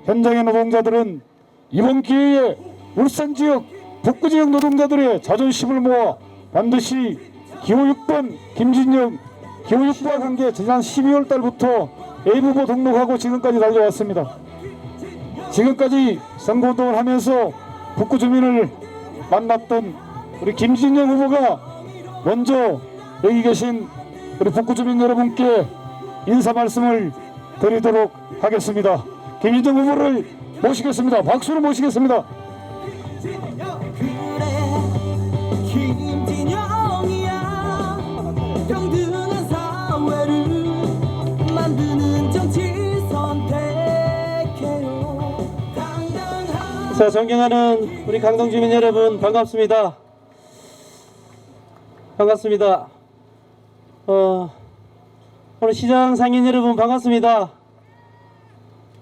현장의 노동자들은 이번 기회에 울산 지역 북구 지역 노동자들의 자존심을 모아 반드시 기호 6번 김진영 기호 6부와 관계 지난 12월 달부터 A후보 등록하고 지금까지 달려왔습니다. 지금까지 선거운동을 하면서 북구 주민을 만났던 우리 김진영 후보가 먼저 여기 계신 우리 북구 주민 여러분께 인사 말씀을 드리도록 하겠습니다. 김진영 후보를 모시겠습니다. 박수로 모시겠습니다. 병드는 사회를 만드는 정치 선택해요. 자, 존경하는 우리 강동 주민 여러분 반갑습니다. 반갑습니다. 오늘 시장 상인 여러분 반갑습니다.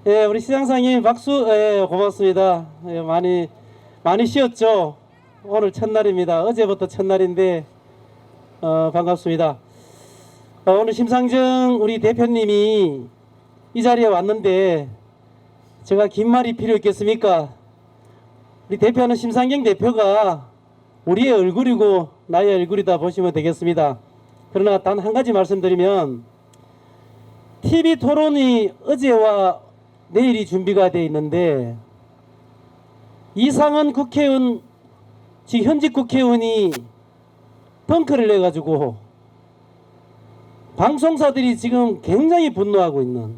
예, 우리 시장 상인 박수. 예, 고맙습니다. 예, 많이 쉬었죠. 오늘 첫날입니다. 어제부터 첫날인데 반갑습니다. 오늘 심상정 우리 대표님이 이 자리에 왔는데 제가 긴 말이 필요 있겠습니까? 우리 대표는 심상정 대표가 우리의 얼굴이고 나의 얼굴이다 보시면 되겠습니다. 그러나 단 한 가지 말씀드리면 TV 토론이 어제와 내일이 준비가 되어 있는데 이상은 국회의원, 지금 현직 국회의원이 펑크를 내가지고 방송사들이 지금 굉장히 분노하고 있는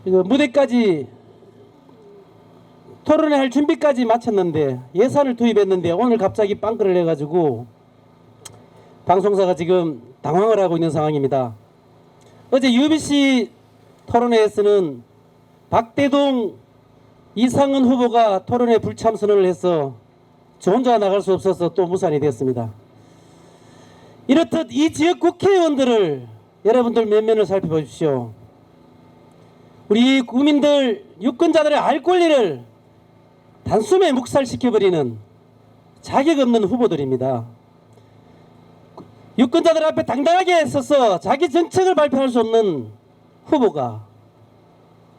무대까지 토론회 할 준비까지 마쳤는데 예산을 투입했는데 오늘 갑자기 빵크를 내가지고 방송사가 지금 당황을 하고 있는 상황입니다. 어제 UBC 토론회에서는 박대동 이상은 후보가 토론회 불참선언을 해서 저 혼자 나갈 수 없어서 또 무산이 됐습니다. 이렇듯 이 지역 국회의원들을 여러분들 면면을 살펴보십시오. 우리 국민들 유권자들의 알 권리를 단숨에 묵살시켜버리는 자격 없는 후보들입니다. 유권자들 앞에 당당하게 서서 자기 정책을 발표할 수 없는 후보가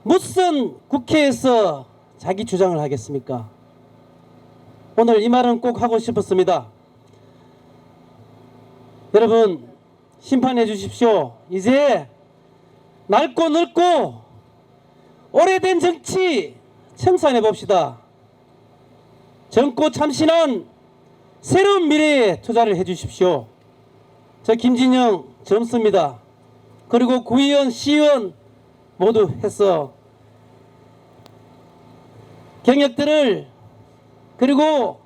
무슨 국회에서 자기 주장을 하겠습니까? 오늘 이 말은 꼭 하고 싶었습니다. 여러분 심판해 주십시오. 이제 낡고 늙고 오래된 정치 청산해 봅시다. 젊고 참신한 새로운 미래에 투자를 해 주십시오. 저 김진영 젊습니다. 그리고 구의원, 시의원 모두 해서 경력들을 그리고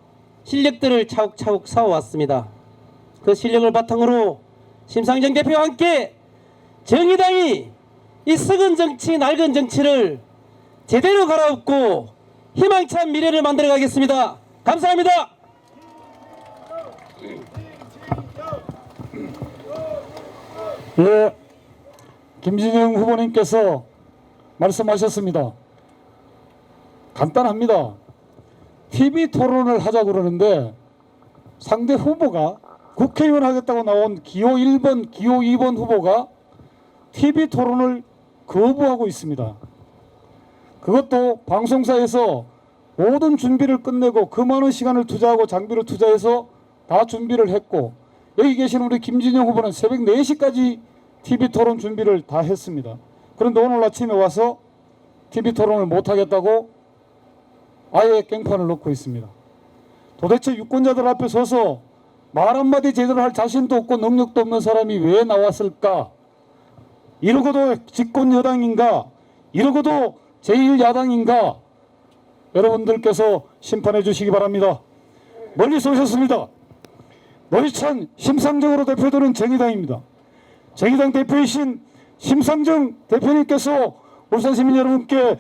실력들을 차곡차곡 쌓아왔습니다. 그 실력을 바탕으로 심상정 대표와 함께 정의당이 이 썩은 정치, 낡은 정치를 제대로 갈아엎고 희망찬 미래를 만들어 가겠습니다. 감사합니다. 예, 김진영 후보님께서 말씀하셨습니다. 간단합니다. TV 토론을 하자고 그러는데 상대 후보가 국회의원 하겠다고 나온 기호 1번, 기호 2번 후보가 TV 토론을 거부하고 있습니다. 그것도 방송사에서 모든 준비를 끝내고 그 많은 시간을 투자하고 장비를 투자해서 다 준비를 했고 여기 계신 우리 김진영 후보는 새벽 4시까지 TV 토론 준비를 다 했습니다. 그런데 오늘 아침에 와서 TV 토론을 못하겠다고 아예 깽판을 놓고 있습니다. 도대체 유권자들 앞에 서서 말 한마디 제대로 할 자신도 없고 능력도 없는 사람이 왜 나왔을까? 이러고도 집권 여당인가? 이러고도 제1야당인가? 여러분들께서 심판해 주시기 바랍니다. 멀리서 오셨습니다. 노회찬 심상정으로 대표되는 정의당입니다. 정의당 대표이신 심상정 대표님께서 울산 시민 여러분께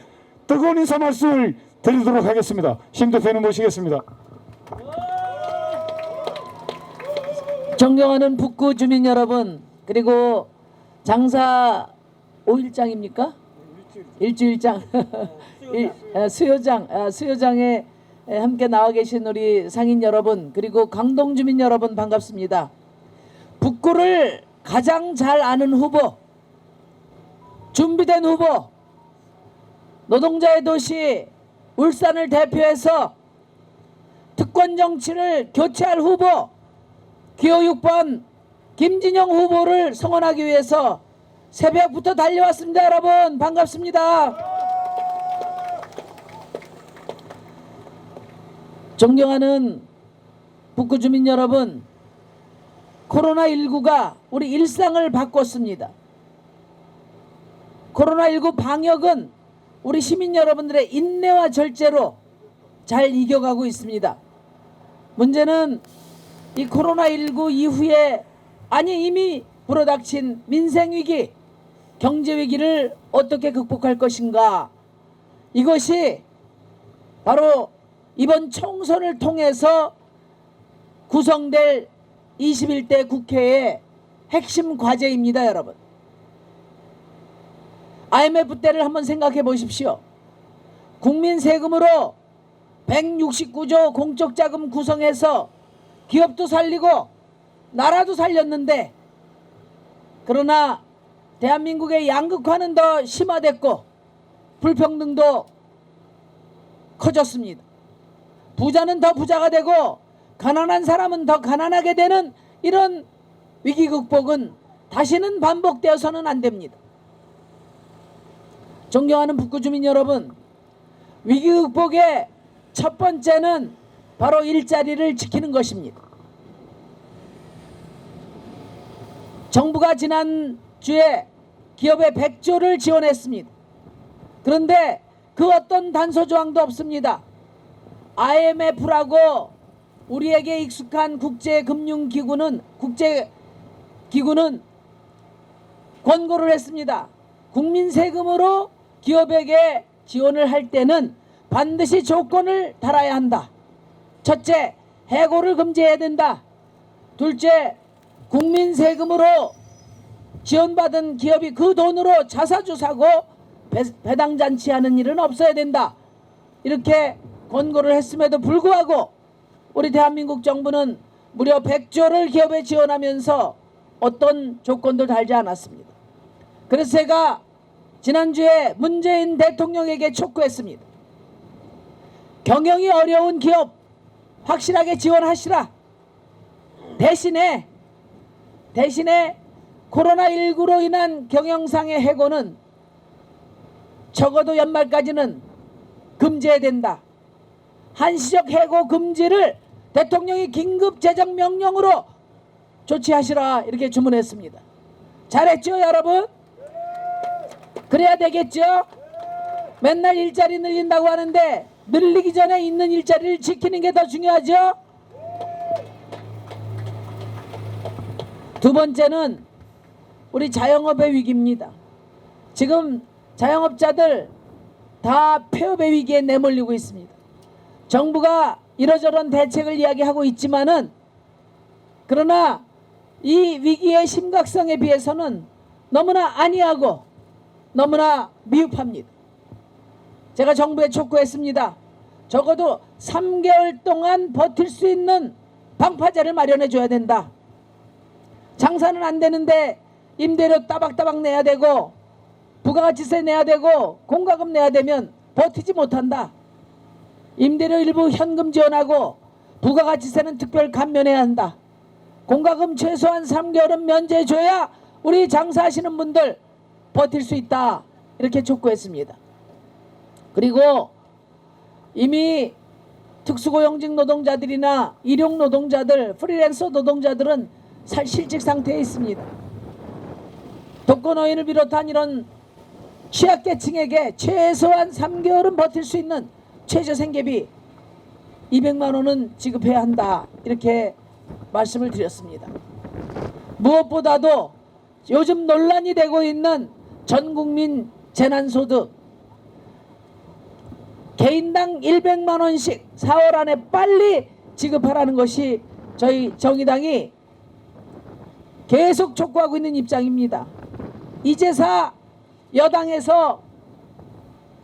뜨거운 인사 말씀을 드리도록 하겠습니다. 심 대표님 모시겠습니다. 존경하는 북구 주민 여러분, 그리고 장사 5일장입니까? 일주일장 수요장에 함께 나와 계신 우리 상인 여러분, 그리고 강동 주민 여러분 반갑습니다. 북구를 가장 잘 아는 후보, 준비된 후보, 노동자의 도시 울산을 대표해서 특권 정치를 교체할 후보 기호 6번 김진영 후보를 성원하기 위해서 새벽부터 달려왔습니다. 여러분 반갑습니다. 존경하는 북구 주민 여러분, 코로나19가 우리 일상을 바꿨습니다. 코로나19 방역은 우리 시민 여러분들의 인내와 절제로 잘 이겨가고 있습니다. 문제는 이 코로나19 이후에 이미 불어닥친 민생위기, 경제위기를 어떻게 극복할 것인가, 이것이 바로 이번 총선을 통해서 구성될 21대 국회의 핵심 과제입니다. 여러분, IMF 때를 한번 생각해 보십시오. 국민 세금으로 169조 공적자금 구성해서 기업도 살리고 나라도 살렸는데, 그러나 대한민국의 양극화는 더 심화됐고 불평등도 커졌습니다. 부자는 더 부자가 되고 가난한 사람은 더 가난하게 되는 이런 위기 극복은 다시는 반복되어서는 안 됩니다. 존경하는 북구 주민 여러분, 위기 극복의 첫 번째는 바로 일자리를 지키는 것입니다. 정부가 지난주에 기업에 100조를 지원했습니다. 그런데 그 어떤 단서조항도 없습니다. IMF라고 우리에게 익숙한 국제기구는 권고를 했습니다. 국민 세금으로 기업에게 지원을 할 때는 반드시 조건을 달아야 한다. 첫째, 해고를 금지해야 된다. 둘째, 국민 세금으로 지원받은 기업이 그 돈으로 자사주 사고 배당잔치하는 일은 없어야 된다. 이렇게 권고를 했음에도 불구하고 우리 대한민국 정부는 무려 100조를 기업에 지원하면서 어떤 조건도 달지 않았습니다. 그래서 제가 지난주에 문재인 대통령에게 촉구했습니다. 경영이 어려운 기업 확실하게 지원하시라. 대신에 코로나19로 인한 경영상의 해고는 적어도 연말까지는 금지해야 된다. 한시적 해고 금지를 대통령이 긴급 재정 명령으로 조치하시라, 이렇게 주문했습니다. 잘했죠 여러분? 그래야 되겠죠? 맨날 일자리 늘린다고 하는데 늘리기 전에 있는 일자리를 지키는 게 더 중요하죠? 두 번째는 우리 자영업의 위기입니다. 지금 자영업자들 다 폐업의 위기에 내몰리고 있습니다. 정부가 이러저런 대책을 이야기하고 있지만은, 그러나 이 위기의 심각성에 비해서는 너무나 안이하고 너무나 미흡합니다. 제가 정부에 촉구했습니다. 적어도 3개월 동안 버틸 수 있는 방파제를 마련해 줘야 된다. 장사는 안 되는데 임대료 따박따박 내야 되고 부가가치세 내야 되고 공과금 내야 되면 버티지 못한다. 임대료 일부 현금 지원하고 부가가치세는 특별 감면해야 한다. 공과금 최소한 3개월은 면제해줘야 우리 장사하시는 분들 버틸 수 있다. 이렇게 촉구했습니다. 그리고 이미 특수고용직 노동자들이나 일용 노동자들, 프리랜서 노동자들은 실직 상태에 있습니다. 독거노인을 비롯한 이런 취약계층에게 최소한 3개월은 버틸 수 있는 최저생계비 200만 원은 지급해야 한다. 이렇게 말씀을 드렸습니다. 무엇보다도 요즘 논란이 되고 있는 전국민 재난소득 개인당 100만 원씩 4월 안에 빨리 지급하라는 것이 저희 정의당이 계속 촉구하고 있는 입장입니다. 이제사 여당에서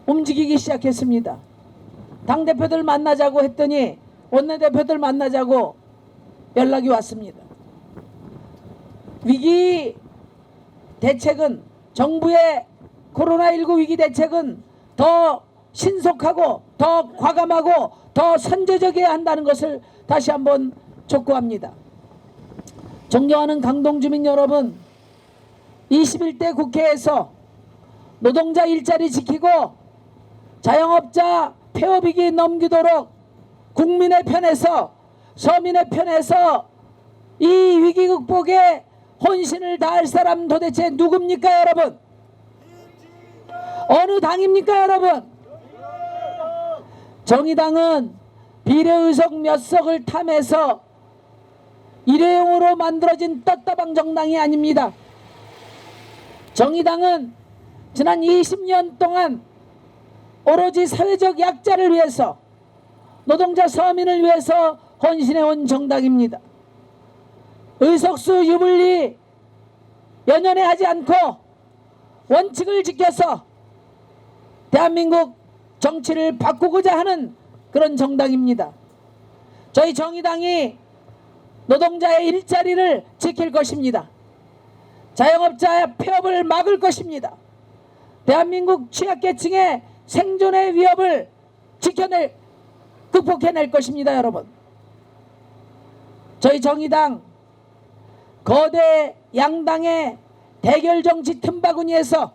움직이기 시작했습니다. 당대표들 만나자고 했더니 원내대표들 만나자고 연락이 왔습니다. 위기 대책은, 정부의 코로나19 위기 대책은 더 신속하고 더 과감하고 더 선제적이어야 한다는 것을 다시 한번 촉구합니다. 존경하는 강동주민 여러분, 21대 국회에서 노동자 일자리 지키고 자영업자 폐업위기 넘기도록 국민의 편에서 서민의 편에서 이 위기 극복에 혼신을 다할 사람 도대체 누굽니까 여러분? 어느 당입니까 여러분? 정의당은 비례의석 몇 석을 탐해서 일회용으로 만들어진 떴다방 정당이 아닙니다. 정의당은 지난 20년 동안 오로지 사회적 약자를 위해서 노동자 서민을 위해서 헌신해온 정당입니다. 의석수 유불리 연연해 하지 않고 원칙을 지켜서 대한민국 정치를 바꾸고자 하는 그런 정당입니다. 저희 정의당이 노동자의 일자리를 지킬 것입니다. 자영업자의 폐업을 막을 것입니다. 대한민국 취약계층의 생존의 위협을 극복해낼 것입니다. 여러분, 저희 정의당 거대 양당의 대결 정치 틈바구니에서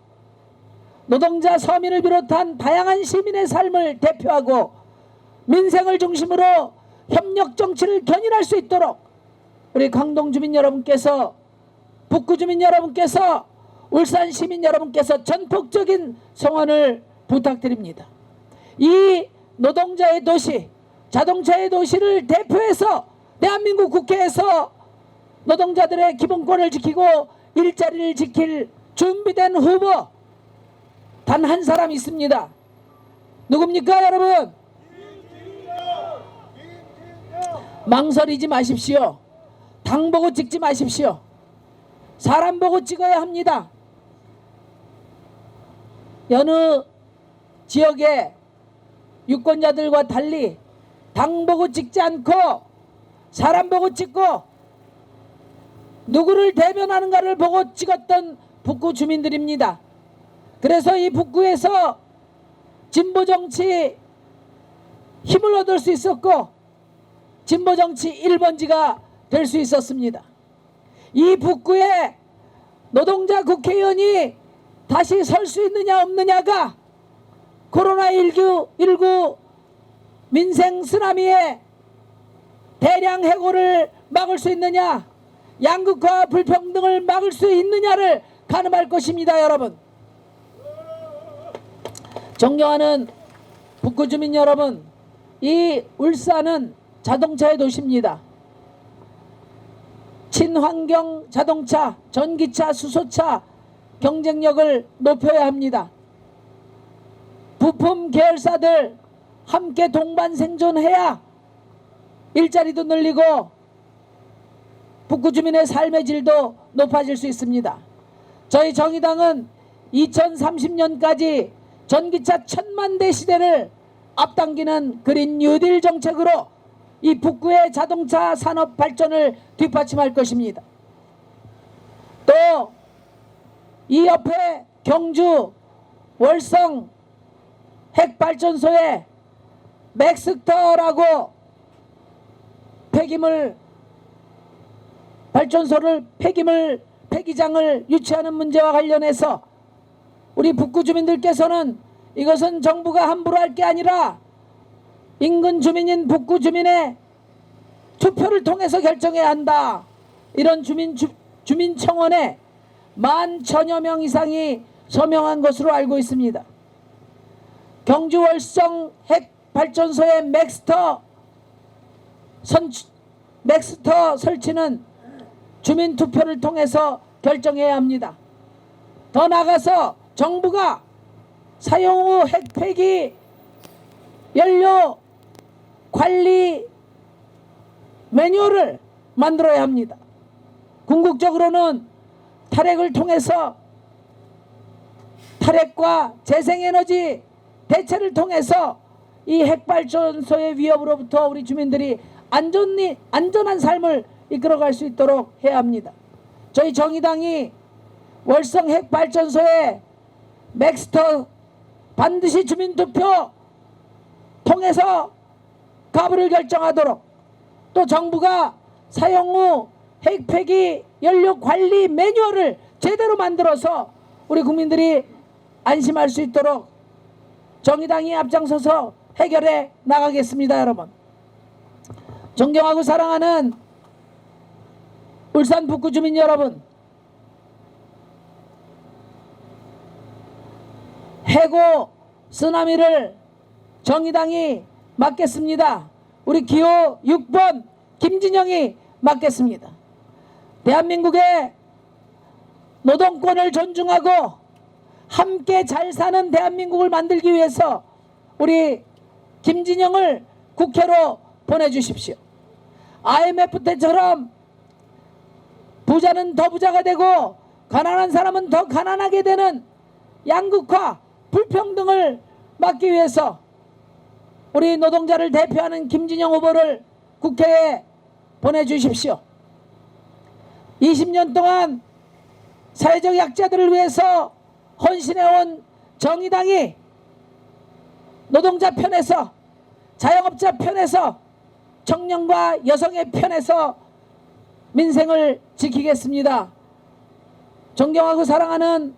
노동자 서민을 비롯한 다양한 시민의 삶을 대표하고 민생을 중심으로 협력 정치를 견인할 수 있도록 우리 강동 주민 여러분께서, 북구 주민 여러분께서, 울산 시민 여러분께서 전폭적인 성원을 부탁드립니다. 이 노동자의 도시, 자동차의 도시를 대표해서 대한민국 국회에서 노동자들의 기본권을 지키고 일자리를 지킬 준비된 후보 단 한 사람 있습니다. 누굽니까 여러분? 망설이지 마십시오. 당 보고 찍지 마십시오. 사람 보고 찍어야 합니다. 여느 지역의 유권자들과 달리 당 보고 찍지 않고 사람 보고 찍고 누구를 대변하는가를 보고 찍었던 북구 주민들입니다. 그래서 이 북구에서 진보정치 힘을 얻을 수 있었고 진보정치 1번지가 될 수 있었습니다. 이 북구에 노동자 국회의원이 다시 설 수 있느냐 없느냐가 코로나19 민생 쓰나미의 대량 해고를 막을 수 있느냐, 양극화 불평등을 막을 수 있느냐를 가늠할 것입니다. 여러분, 존경하는 북구 주민 여러분, 이 울산은 자동차의 도시입니다. 친환경 자동차, 전기차, 수소차 경쟁력을 높여야 합니다. 부품 계열사들 함께 동반 생존해야 일자리도 늘리고 북구 주민의 삶의 질도 높아질 수 있습니다. 저희 정의당은 2030년까지 전기차 1000만 대 시대를 앞당기는 그린 뉴딜 정책으로 이 북구의 자동차 산업 발전을 뒷받침할 것입니다. 또 이 옆에 경주 월성 핵발전소에 맥스터라고 폐기장을 유치하는 문제와 관련해서 우리 북구 주민들께서는 이것은 정부가 함부로 할 게 아니라 인근 주민인 북구 주민의 투표를 통해서 결정해야 한다. 이런 주민청원에 10,000여 명 이상이 서명한 것으로 알고 있습니다. 경주 월성 핵발전소의 맥스터 설치는 주민투표를 통해서 결정해야 합니다. 더 나아가서 정부가 사용 후 핵폐기 연료 관리 매뉴얼을 만들어야 합니다. 궁극적으로는 탈핵을 통해서 탈핵과 재생에너지 대체를 통해서 이 핵발전소의 위협으로부터 우리 주민들이 안전한 삶을 이끌어갈 수 있도록 해야 합니다. 저희 정의당이 월성 핵발전소의 맥스터 반드시 주민투표 통해서 가부를 결정하도록, 또 정부가 사용 후 핵폐기 연료 관리 매뉴얼을 제대로 만들어서 우리 국민들이 안심할 수 있도록 정의당이 앞장서서 해결해 나가겠습니다. 여러분, 존경하고 사랑하는 울산 북구 주민 여러분, 해고 쓰나미를 정의당이 맡겠습니다. 우리 기호 6번 김진영이 맡겠습니다. 대한민국의 노동권을 존중하고 함께 잘 사는 대한민국을 만들기 위해서 우리 김진영을 국회로 보내주십시오. IMF 때처럼 부자는 더 부자가 되고 가난한 사람은 더 가난하게 되는 양극화, 불평등을 막기 위해서 우리 노동자를 대표하는 김진영 후보를 국회에 보내주십시오. 20년 동안 사회적 약자들을 위해서 헌신해온 정의당이 노동자 편에서, 자영업자 편에서, 청년과 여성의 편에서 민생을 지키겠습니다. 존경하고 사랑하는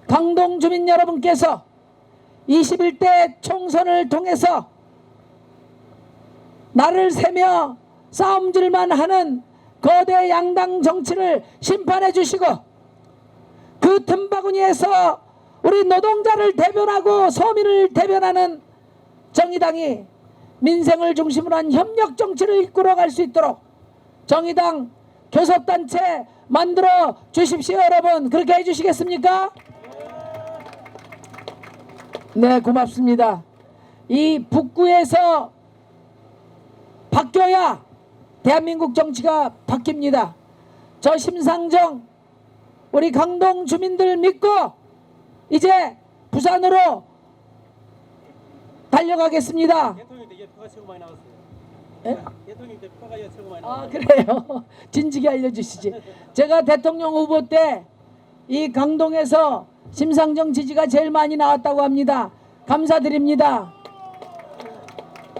강동 주민 여러분께서 21대 총선을 통해서 나를 세며 싸움질만 하는 거대 양당 정치를 심판해 주시고, 그 틈바구니에서 우리 노동자를 대변하고 서민을 대변하는 정의당이 민생을 중심으로 한 협력 정치를 이끌어갈 수 있도록 정의당 교섭단체 만들어 주십시오. 여러분, 그렇게 해주시겠습니까? 네, 고맙습니다. 이 북구에서 바뀌어야 대한민국 정치가 바뀝니다. 저 심상정 우리 강동 주민들 믿고 이제 부산으로 달려가겠습니다. 대통령 때 표가 최고 많이 나왔어요. 예? 대통령 때 표가 최고 많이 아, 나왔어요. 그래요? 진지게 알려주시지. 제가 대통령 후보 때 이 강동에서 심상정 지지가 제일 많이 나왔다고 합니다. 감사드립니다.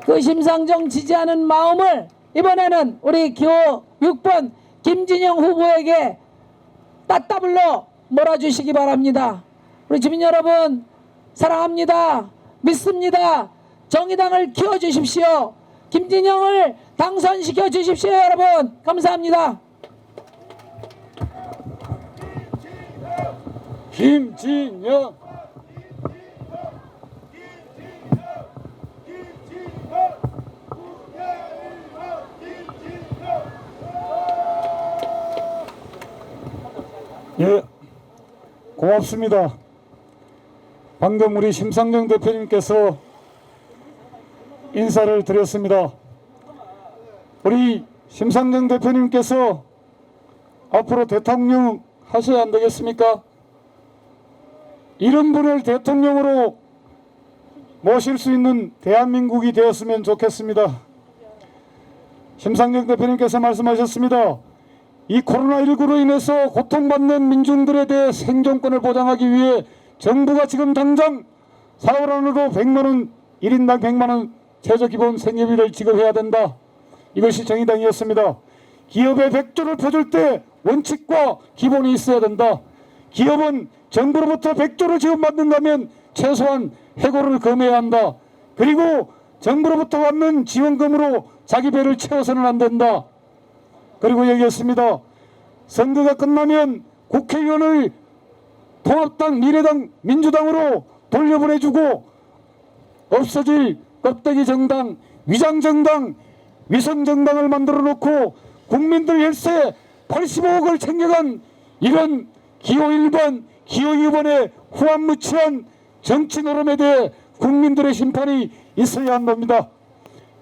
그 심상정 지지하는 마음을 이번에는 우리 기호 6번 김진영 후보에게 따따블로 몰아주시기 바랍니다. 우리 주민 여러분, 사랑합니다. 믿습니다. 정의당을 키워주십시오. 김진영을 당선시켜 주십시오. 여러분, 감사합니다. 김진영. 예, 고맙습니다. 방금 우리 심상정 대표님께서 인사를 드렸습니다. 우리 심상정 대표님께서 앞으로 대통령 하셔야 안 되겠습니까? 이런 분을 대통령으로 모실 수 있는 대한민국이 되었으면 좋겠습니다. 심상정 대표님께서 말씀하셨습니다. 이 코로나19로 인해서 고통받는 민중들에 대해 생존권을 보장하기 위해 정부가 지금 당장 4월 안으로 100만원, 1인당 100만원 최저기본 생계비를 지급해야 된다. 이것이 정의당이었습니다. 기업에 100조를 퍼줄 때 원칙과 기본이 있어야 된다. 기업은 정부로부터 100조를 지원받는다면 최소한 해고를 금해야 한다. 그리고 정부로부터 받는 지원금으로 자기 배를 채워서는 안 된다. 그리고 얘기했습니다. 선거가 끝나면 국회의원을 통합당, 미래당, 민주당으로 돌려보내주고 없어질 껍데기 정당, 위장정당, 위성정당을 만들어 놓고 국민들 혈세 85억을 챙겨간 이런 기호 1번, 기호 2번의 후한무치한 정치 노름에 대해 국민들의 심판이 있어야 한답니다.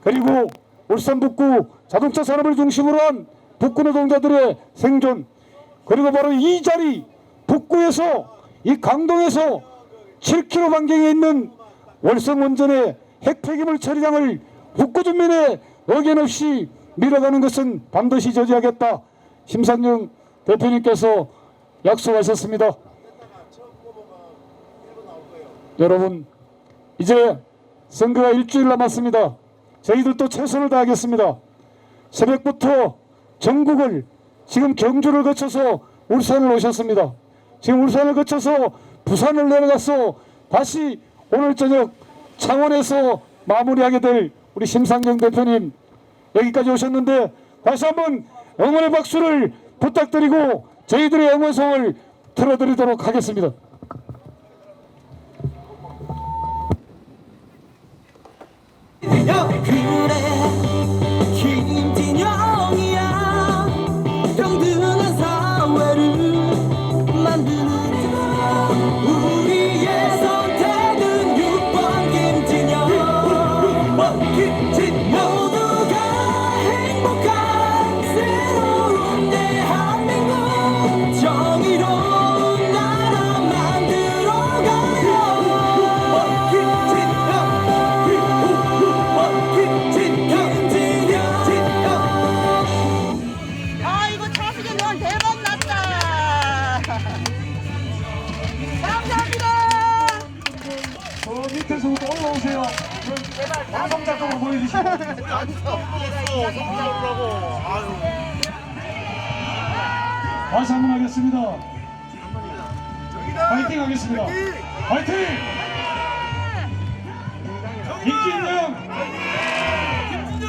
그리고 울산 북구 자동차 산업을 중심으로 한 북구 노동자들의 생존, 그리고 바로 이 자리 북구에서, 이 강동에서 7km 반경에 있는 월성 원전의 핵폐기물 처리장을 북구 주민의 의견 없이 밀어가는 것은 반드시 저지하겠다. 심상정 대표님께서 약속하셨습니다. 여러분, 이제 선거가 일주일 남았습니다. 저희들도 최선을 다하겠습니다. 새벽부터 전국을, 지금 경주를 거쳐서 울산을 오셨습니다. 지금 울산을 거쳐서 부산을 내려가서 다시 오늘 저녁 창원에서 마무리하게 될 우리 심상정 대표님 여기까지 오셨는데, 다시 한번 응원의 박수를 부탁드리고 저희들의 응원송을 틀어드리도록 하겠습니다. 그래 김진영이야. 평등한 사회를 만드는 우리의 선택은 6번 김진영. 모두가 행복한 새로운 대한민국 정의로운 나라 만들어가요. 아 이거 차수gen 넌 대박 났다. 감사합니다. 밑에서부터 올라오세요. 방송작으로 보여주시고. 다시 한번 하겠습니다. 파이팅 하겠습니다. 파이팅! 김진영! 김진영!